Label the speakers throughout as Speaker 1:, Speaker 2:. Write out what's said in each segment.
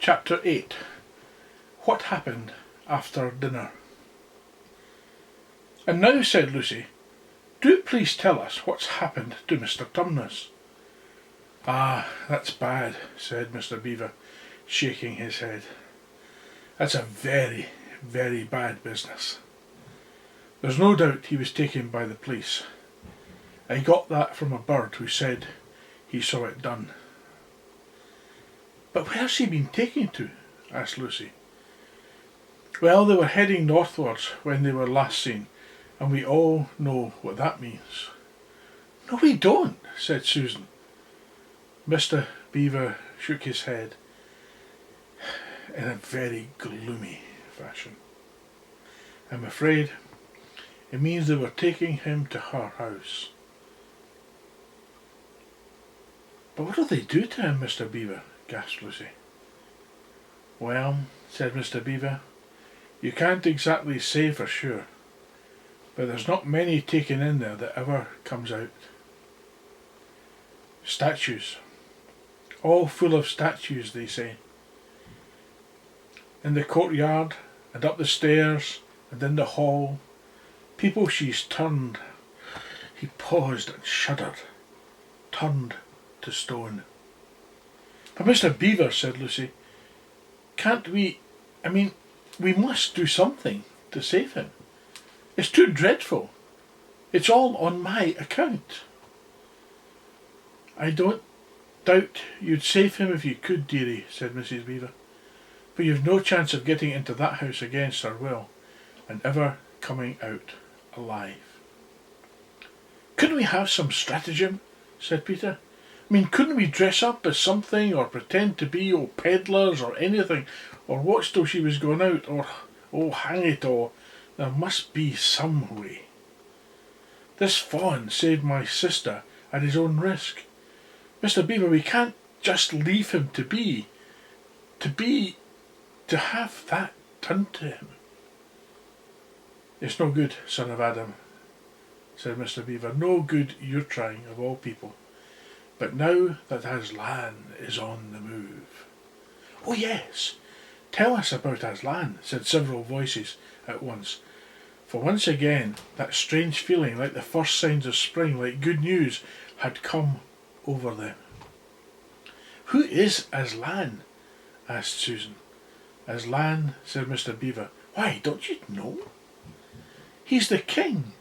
Speaker 1: Chapter 8. What happened after dinner? "And now," said Lucy, "do please tell us what's happened to Mr. Tumnus." "Ah, that's bad," said Mr. Beaver, shaking his head. "That's a very, very bad business. There's no doubt he was taken by the police. I got that from a bird who said he saw it done." "But where's he been taken to?" asked Lucy. "Well, they were heading northwards when they were last seen, and we all know what that means." "No, we don't," said Susan. Mr. Beaver shook his head in a very gloomy fashion. "I'm afraid it means they were taking him to her house." "But what'll they do to him, Mr. Beaver?" gasped Lucy. "Well," said Mr. Beaver, "you can't exactly say for sure, but there's not many taken in there that ever comes out. Statues. All full of statues, they say. In the courtyard, and up the stairs, and in the hall, people she's turned," he paused and shuddered, "turned to stone." "But Mr. Beaver," said Lucy, "can't we, we must do something to save him. It's too dreadful. It's all on my account." "I don't doubt you'd save him if you could, dearie," said Mrs. Beaver, "but you've no chance of getting into that house against her will, and ever coming out alive." "Couldn't we have some stratagem?" said Peter. Couldn't we dress up as something, or pretend to be peddlers or anything, or watch till she was going out, or, oh, hang it all, there must be some way. This fawn saved my sister at his own risk. Mr. Beaver, we can't just leave him to have that done to him." "It's no good, son of Adam," said Mr. Beaver. "No good you're trying, of all people. But now that Aslan is on the move—" "Oh yes, tell us about Aslan," said several voices at once, for once again that strange feeling, like the first signs of spring, like good news, had come over them. "Who is Aslan?" asked Susan. "Aslan," said Mr. Beaver. "Why, don't you know? He's the king.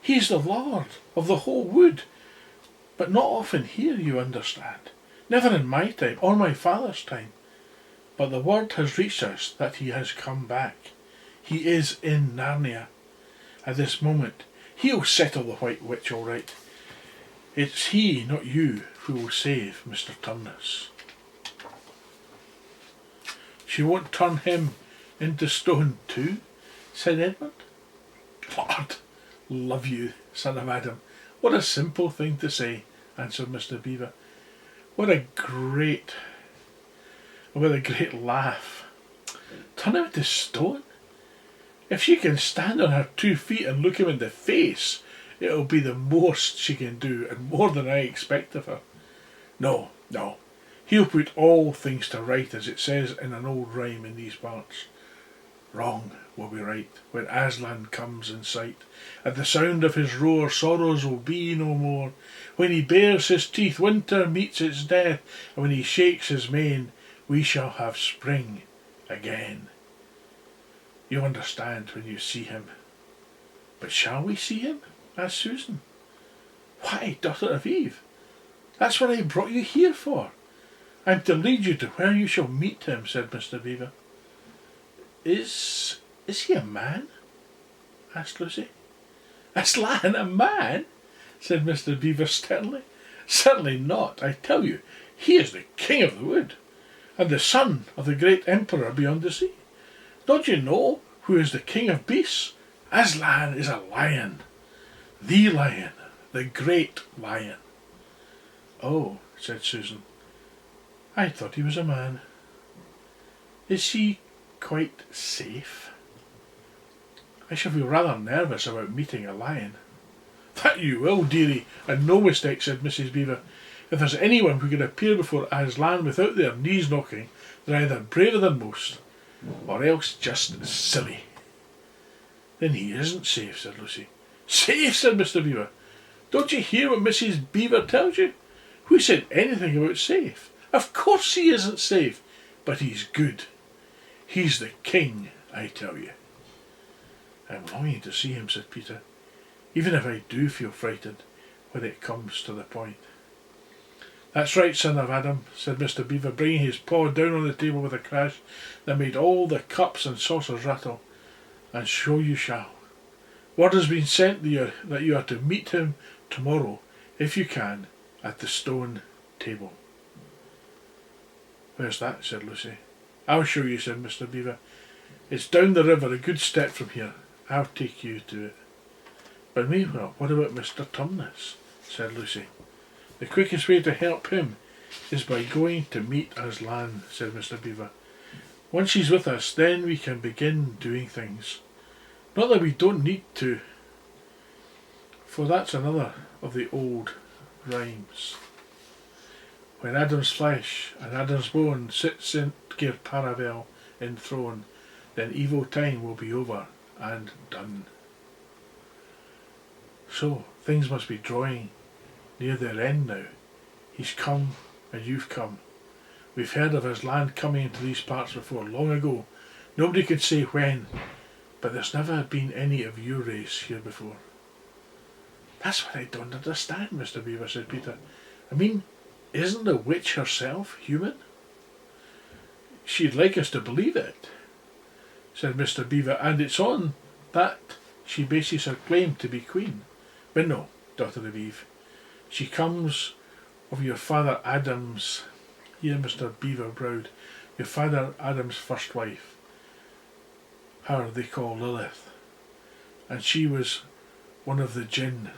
Speaker 1: He's the lord of the whole wood. But not often here, you understand. Never in my time, or my father's time. But the word has reached us that he has come back. He is in Narnia at this moment. He'll settle the White Witch all right. It's he, not you, who will save Mr. Tumnus." "She won't turn him into stone too?" said Edmund. "Lord love you, son of Adam, what a simple thing to say," answered Mr. Beaver. With a great laugh. "Turn him into stone? If she can stand on her 2 feet and look him in the face, it'll be the most she can do, and more than I expect of her. No, he'll put all things to right, as it says in an old rhyme in these parts. Wrong will be right when Aslan comes in sight. At the sound of his roar, sorrows will be no more. When he bares his teeth, winter meets its death, and when he shakes his mane, we shall have spring again. You'll understand when you see him." "But shall we see him?" asked Susan. "Why, daughter of Eve, that's what I brought you here for. I'm to lead you to where you shall meet him," said Mr. Beaver. Is he a man?" asked Lucy. "Aslan a man?" said Mr. Beaver sternly. "Certainly not. I tell you, he is the king of the wood, and the son of the great emperor beyond the sea. Don't you know who is the king of beasts? Aslan is a lion. The great lion." "Oh," said Susan, "I thought he was a man. Is he quite safe? I shall feel rather nervous about meeting a lion." "That you will, dearie, and no mistake," said Mrs. Beaver. If there's anyone who can appear before Aslan without their knees knocking, they're either braver than most, or else just silly." "Then he isn't safe," said Lucy. "Safe?" said Mr. Beaver. "Don't you hear what Mrs. Beaver tells you? Who said anything about safe? Of course he isn't safe, but he's good. He's the king, I tell you." "I'm longing to see him," said Peter, "even if I do feel frightened when it comes to the point." "That's right, son of Adam," said Mr. Beaver, bringing his paw down on the table with a crash that made all the cups and saucers rattle. "And so you shall. Word has been sent that you are to meet him tomorrow, if you can, at the stone table." "Where's that?" said Lucy. "I'll show you," said Mr. Beaver. "It's down the river a good step from here. I'll take you to it." "But meanwhile, what about Mr. Tumnus?" said Lucy. "The quickest way to help him is by going to meet Aslan," said Mr. Beaver. "Once he's with us, then we can begin doing things. Not that we don't need to, for that's another of the old rhymes. When Adam's flesh and Adam's bone sits in Cair Paravel enthroned, then evil time will be over and done." "So things must be drawing near their end now. He's come and you've come. We've heard of his land coming into these parts before, long ago. Nobody could say when, but there's never been any of your race here before." "That's what I don't understand, Mr. Beaver," said Peter. "I mean, isn't the witch herself human?" "She'd like us to believe it," said Mr. Beaver, "and it's on that she bases her claim to be queen. But no, daughter of Eve, she comes of your father Adam's," here Mr. Beaver bowed, "your father Adam's first wife. Her they call Lilith, and she was one of the Jinn.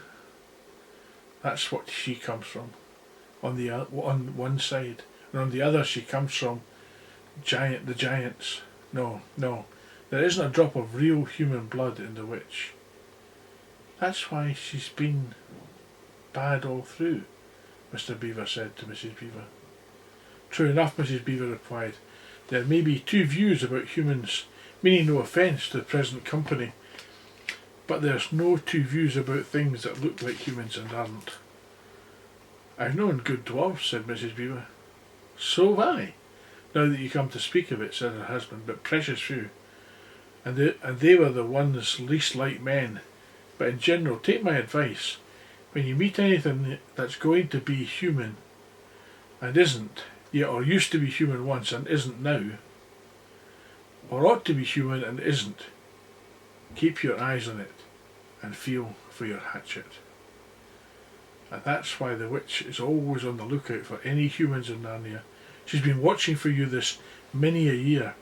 Speaker 1: That's what she comes from, on one side, and on the other she comes from the giants. No, there isn't a drop of real human blood in the witch. That's why she's been bad all through," Mr. Beaver said to Mrs. Beaver. "True enough," Mrs. Beaver replied. "There may be two views about humans, meaning no offence to the present company, but there's no two views about things that look like humans and aren't." "I've known good dwarfs," said Mrs. Beaver. "So have I, now that you come to speak of it," said her husband, "but precious few. And they were the ones least like men. But in general, take my advice. When you meet anything that's going to be human and isn't, yet or used to be human once and isn't now, or ought to be human and isn't, keep your eyes on it and feel for your hatchet. And that's why the witch is always on the lookout for any humans in Narnia. She's been watching for you this many a year,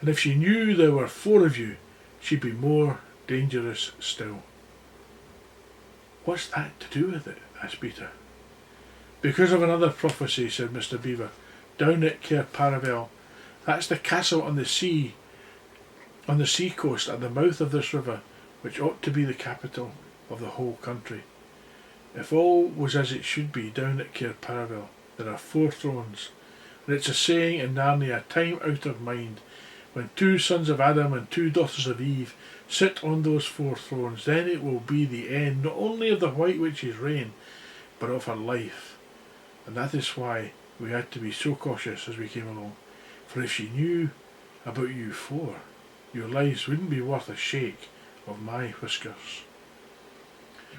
Speaker 1: and if she knew there were 4 of you, she'd be more dangerous still." "What's that to do with it?" asked Peter. "Because of another prophecy," said Mr. Beaver. "Down at Cair Paravel, that's the castle on the sea coast at the mouth of this river, which ought to be the capital of the whole country. If all was as it should be down at Cair Paravel, there are 4 thrones, and it's a saying in Narnia, time out of mind, when 2 sons of Adam and 2 daughters of Eve sit on those 4 thrones, then it will be the end not only of the White Witch's reign, but of her life. And that is why we had to be so cautious as we came along, for if she knew about you 4, your lives wouldn't be worth a shake of my whiskers."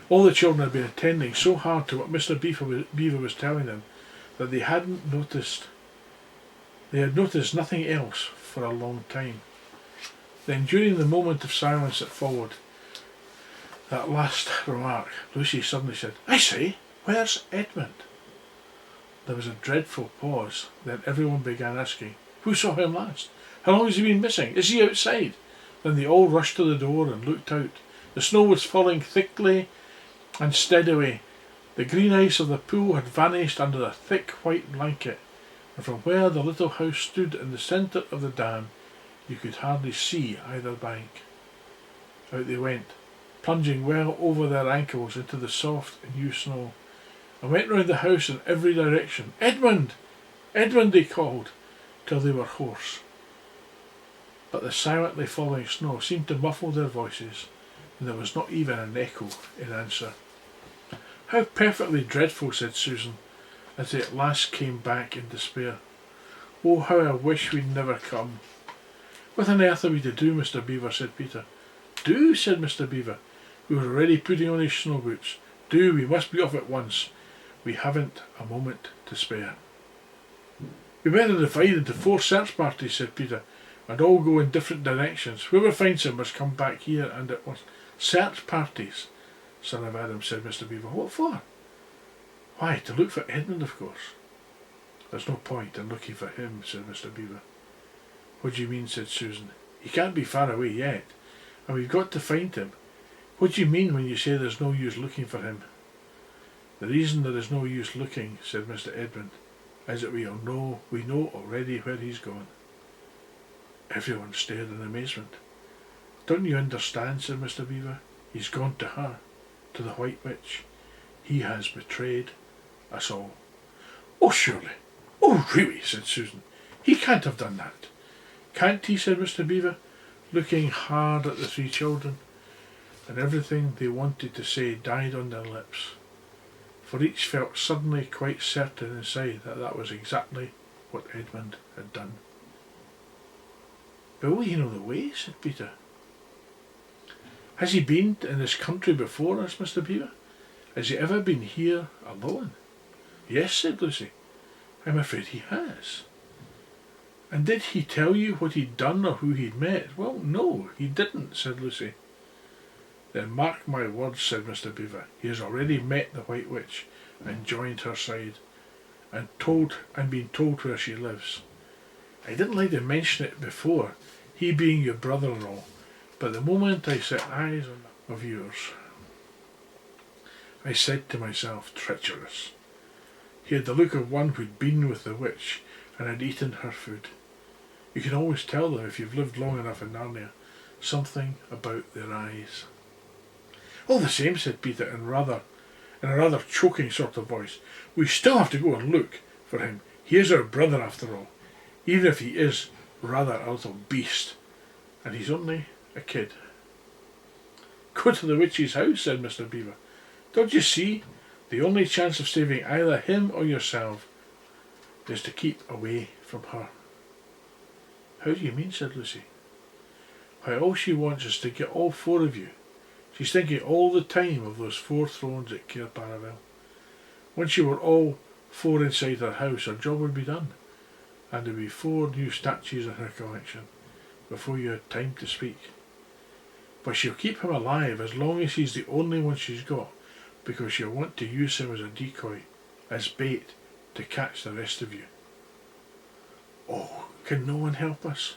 Speaker 1: All the children had been attending so hard to what Mr. Beaver was telling them that they had noticed nothing else for a long time. Then, during the moment of silence that followed that last remark, Lucy suddenly said, "I say, where's Edmund?" There was a dreadful pause. Then everyone began asking, "Who saw him last? How long has he been missing? Is he outside?" Then they all rushed to the door and looked out. The snow was falling thickly and steadily. The green ice of the pool had vanished under a thick white blanket, and from where the little house stood in the centre of the dam, you could hardly see either bank. Out they went, plunging well over their ankles into the soft new snow. and went round the house in every direction. "Edmund! Edmund!" they called, till they were hoarse. But the silently falling snow seemed to muffle their voices, and there was not even an echo in answer. "How perfectly dreadful," said Susan, as they at last came back in despair. "Oh, how I wish we'd never come." "What on earth are we to do, Mr. Beaver?" said Peter. "Do?" said Mr. Beaver, who was already putting on his snow boots. "Do, we must be off at once. We haven't a moment to spare." "We better divide into 4 search parties," said Peter, "and all go in different directions. Whoever finds him must come back here and at once." "Search parties, son of Adam," said Mr. Beaver. "What for?" "Why, to look for Edmund, of course." "There's no point in looking for him," said Mr. Beaver. "What do you mean?" said Susan. "He can't be far away yet, and we've got to find him. What do you mean when you say there's no use looking for him?" "The reason there is no use looking," said Mr. Edmund, "is that we know already where he's gone." Everyone stared in amazement. "Don't you understand?" said Mr. Beaver. "He's gone to her, to the White Witch. He has betrayed us all." "Oh, surely! Oh, really!" said Susan. "He can't have done that." "Can't he?" said Mr. Beaver, looking hard at the 3 children, and everything they wanted to say died on their lips, for each felt suddenly quite certain inside that that was exactly what Edmund had done. "But will he know the way?" said Peter. "Has he been in this country before?" asked Mr. Beaver. "Has he ever been here alone?" "Yes," said Lucy. "I'm afraid he has." "And did he tell you what he'd done or who he'd met?" "Well, no, he didn't," said Lucy. "Then mark my words," said Mr. Beaver. "He has already met the White Witch and joined her side, and been told where she lives. I didn't like to mention it before, he being your brother-in-law, but the moment I set eyes on that of yours, I said to myself, treacherous. He had the look of one who'd been with the witch and had eaten her food. You can always tell them if you've lived long enough in Narnia. Something about their eyes." "All the same," said Peter in a rather choking sort of voice, "we still have to go and look for him. He is our brother after all, even if he is rather a little beast, and he's only a kid." "Go to the witch's house," said Mr. Beaver. "Don't you see? The only chance of saving either him or yourself is to keep away from her." "How do you mean?" said Lucy. "Why, all she wants is to get all 4 of you. She's thinking all the time of those 4 thrones at Cair Paravel. Once you were all 4 inside her house, her job would be done, and there would be 4 new statues in her collection before you had time to speak. But she'll keep him alive as long as he's the only one she's got, because she'll want to use him as a decoy, as bait, to catch the rest of you." "Oh, can no one help us?"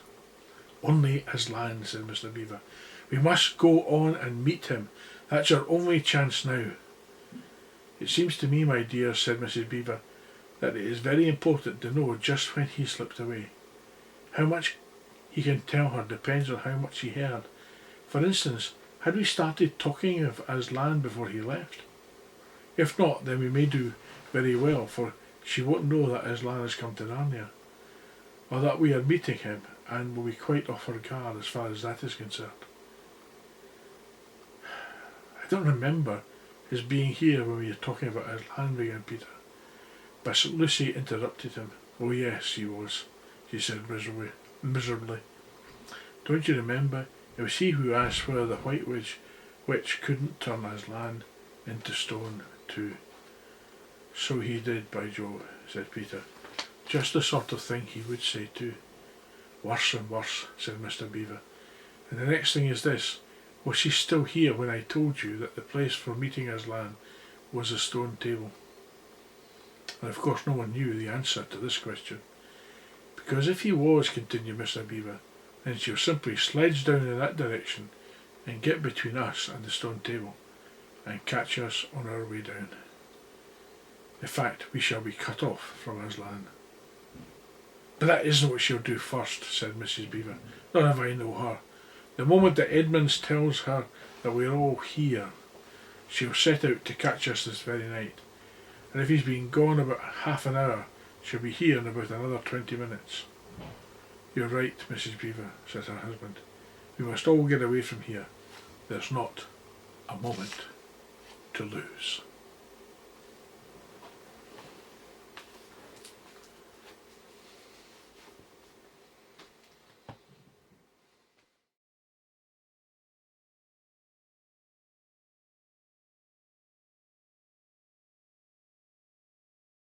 Speaker 1: "Only Aslan," said Mr. Beaver. "We must go on and meet him. That's our only chance now." "It seems to me, my dear," said Mrs. Beaver, "that it is very important to know just when he slipped away. How much he can tell her depends on how much he heard. For instance, had we started talking of Aslan before he left? If not, then we may do very well, for she won't know that Aslan has come to Narnia, or that we are meeting him, and will be quite off her guard as far as that is concerned." "I don't remember his being here when we were talking about Aslan," began Peter. But Lucy interrupted him. "Oh yes, he was," she said miserably. "Don't you remember? It was he who asked whether the White Witch couldn't turn Aslan into stone too." "So he did, by Jove," said Peter. "Just the sort of thing he would say too." "Worse and worse," said Mr. Beaver. "And the next thing is this. Was she still here when I told you that the place for meeting Aslan was the stone table?" And of course no one knew the answer to this question. "Because if he was," continued Mr. Beaver, "then she'll simply sledge down in that direction and get between us and the stone table, and catch us on our way down. In fact, we shall be cut off from Aslan." "But that isn't what she'll do first," said Mrs. Beaver. "Not if I know her. The moment that Edmunds tells her that we're all here, she'll set out to catch us this very night. and if he's been gone about half an hour, she'll be here in about another 20 minutes. You're right, Mrs. Beaver, says her husband. We must all get away from here. There's not a moment to lose.